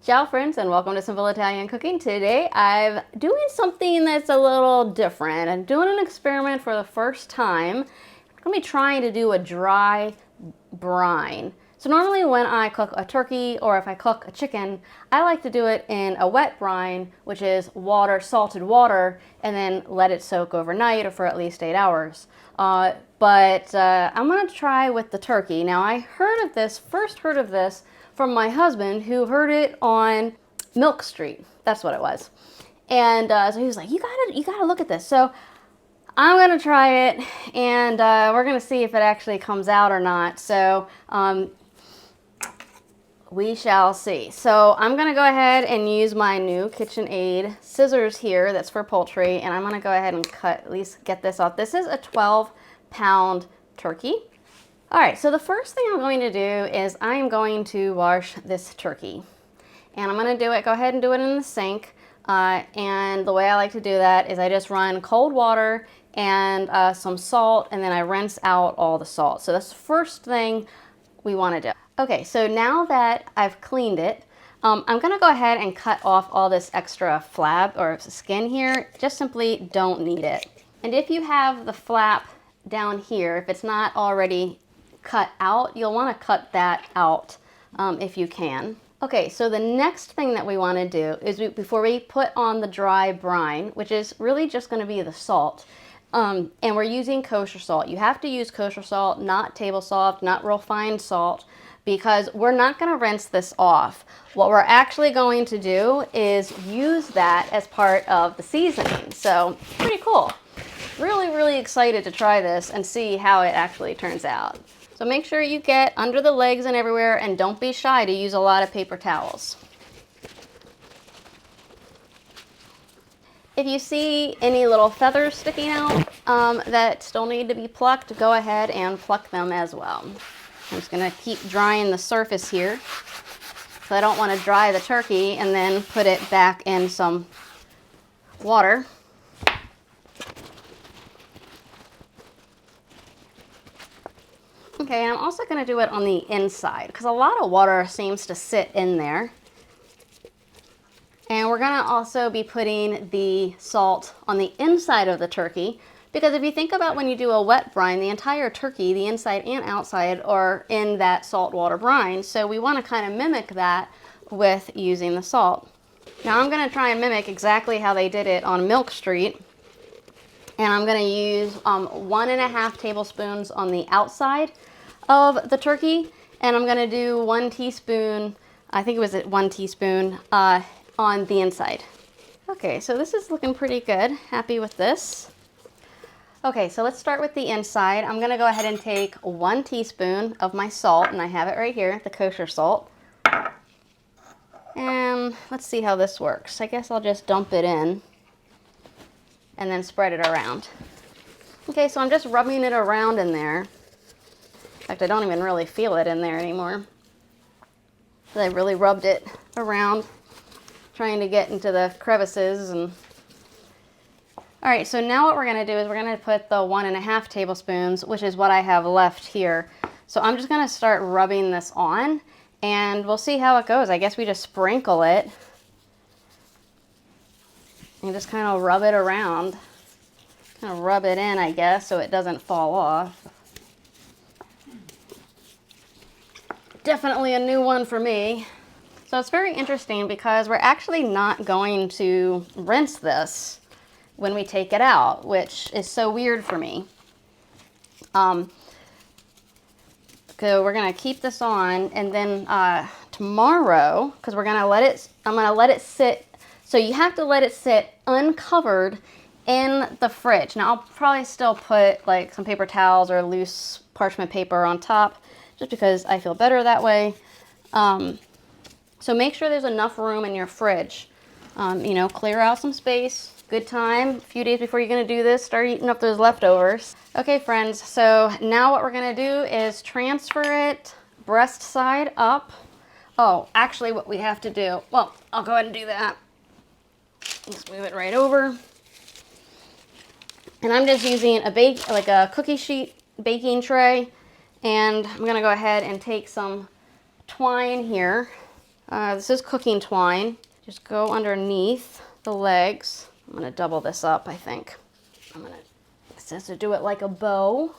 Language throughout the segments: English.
Ciao friends and welcome to Simple Italian Cooking. Today I'm doing something that's a little different. I'm doing an experiment for the first time. I'm going to be trying to do a dry brine. So normally when I cook a turkey or if I cook a chicken, I like to do it in a wet brine, which is water, salted water, and then let it soak overnight or for at least 8 hours. But I'm going to try with the turkey. Now I first heard of this from my husband, who heard it on Milk Street. That's what it was. And so he was like, you gotta look at this. So I'm gonna try it, and we're gonna see if it actually comes out or not. So we shall see. So I'm gonna go ahead and use my new KitchenAid scissors here. That's for poultry, and I'm gonna go ahead and at least get this off. This is a 12-pound turkey. All right, so the first thing I'm going to do is I'm going to wash this turkey. And I'm going to go ahead and do it in the sink. And the way I like to do that is I just run cold water and some salt, and then I rinse out all the salt. So that's the first thing we want to do. Okay, so now that I've cleaned it, I'm going to go ahead and cut off all this extra flap or skin here. Just simply don't need it. And if you have the flap down here, if it's not already cut out, you'll want to cut that out if you can. Okay, so the next thing that we want to do is before we put on the dry brine, which is really just going to be the salt, and we're using kosher salt. You have to use kosher salt, not table salt, not real fine salt, because we're not going to rinse this off. What we're actually going to do is use that as part of the seasoning. So pretty cool. Really, really excited to try this and see how it actually turns out. So make sure you get under the legs and everywhere, and don't be shy to use a lot of paper towels. If you see any little feathers sticking out that still need to be plucked, go ahead and pluck them as well. I'm just going to keep drying the surface here, because I don't want to dry the turkey and then put it back in some water. Okay, and I'm also going to do it on the inside because a lot of water seems to sit in there. And we're going to also be putting the salt on the inside of the turkey, because if you think about when you do a wet brine, the entire turkey, the inside and outside, are in that salt water brine. So we want to kind of mimic that with using the salt. Now I'm going to try and mimic exactly how they did it on Milk Street. And I'm going to use 1.5 tablespoons on the outside of the turkey, and I'm going to do 1 teaspoon, I think it was 1 teaspoon, on the inside. Okay, so this is looking pretty good. Happy with this. Okay, so let's start with the inside. I'm going to go ahead and take 1 teaspoon of my salt, and I have it right here, the kosher salt. And let's see how this works. I guess I'll just dump it in and then spread it around. Okay, so I'm just rubbing it around in there. In fact, I don't even really feel it in there anymore. I really rubbed it around, trying to get into the crevices. And all right, so now what we're gonna do is we're gonna put the 1.5 tablespoons, which is what I have left here. So I'm just gonna start rubbing this on, and we'll see how it goes. I guess we just sprinkle it and just kind of rub it around. Kind of rub it in, I guess, so it doesn't fall off. Definitely a new one for me. So it's very interesting because we're actually not going to rinse this when we take it out, which is so weird for me. So we're gonna keep this on, and then tomorrow, because I'm gonna let it sit. So you have to let it sit uncovered in the fridge. Now I'll probably still put like some paper towels or loose parchment paper on top, just because I feel better that way. So make sure there's enough room in your fridge. You know, clear out some space. Good time, a few days before you're gonna do this, start eating up those leftovers. Okay friends, so now what we're gonna do is transfer it breast side up. Oh, actually what we have to do, well, I'll go ahead and do that. Just move it right over. And I'm just using a cookie sheet baking tray, and I'm gonna go ahead and take some twine here This is cooking twine. Just go underneath the legs. I'm gonna double this up, I think. It says to do it like a bow.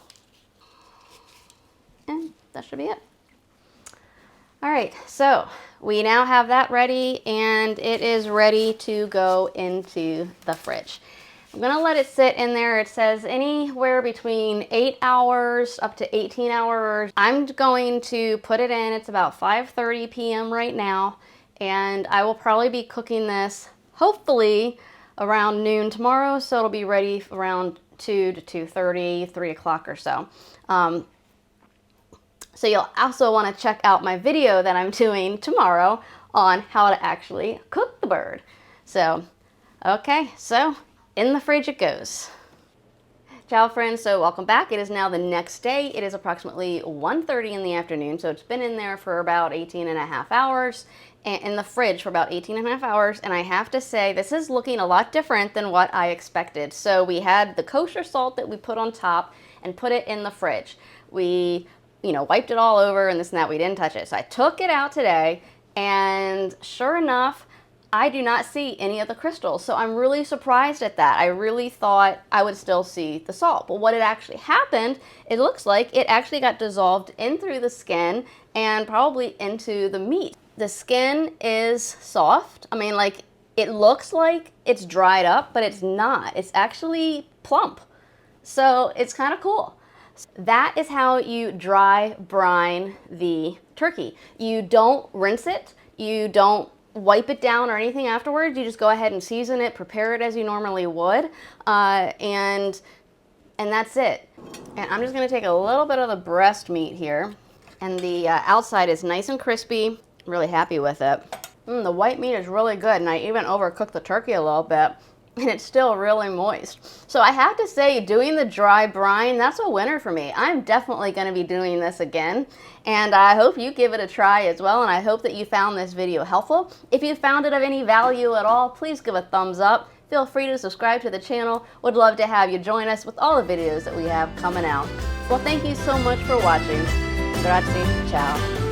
And that should be it. All right, so we now have that ready and it is ready to go into the fridge. I'm gonna let it sit in there. It says anywhere between 8 hours up to 18 hours. I'm going to put it in. It's about 5:30 p.m. right now, and I will probably be cooking this hopefully around noon tomorrow, so it'll be ready around 2 to 2:30, 3 o'clock or so. So you'll also want to check out my video that I'm doing tomorrow on how to actually cook the bird. So, okay, so in the fridge it goes. Ciao friends, so welcome back. It is now the next day. It is approximately 1:30 in the afternoon, so it's been in there for about 18 and a half hours, and in the fridge for about 18 and a half hours, and I have to say this is looking a lot different than what I expected. So we had the kosher salt that we put on top and put it in the fridge. We wiped it all over and this and that. We didn't touch it. So I took it out today, and sure enough, I do not see any of the crystals. So I'm really surprised at that. I really thought I would still see the salt. But what had actually happened, it looks like it actually got dissolved in through the skin and probably into the meat. The skin is soft. I mean, like, it looks like it's dried up, but it's not. It's actually plump. So it's kind of cool. That is how you dry brine the turkey. You don't rinse it. You don't wipe it down or anything afterwards. You just go ahead and season it, prepare it as you normally would, and that's it. And I'm just gonna take a little bit of the breast meat here, and the outside is nice and crispy. I'm really happy with it. The white meat is really good, and I even overcooked the turkey a little bit, and it's still really moist. So I have to say, doing the dry brine, that's a winner for me. I'm definitely gonna be doing this again, and I hope you give it a try as well, and I hope that you found this video helpful. If you found it of any value at all, please give a thumbs up. Feel free to subscribe to the channel. Would love to have you join us with all the videos that we have coming out. Well, thank you so much for watching. Grazie, ciao.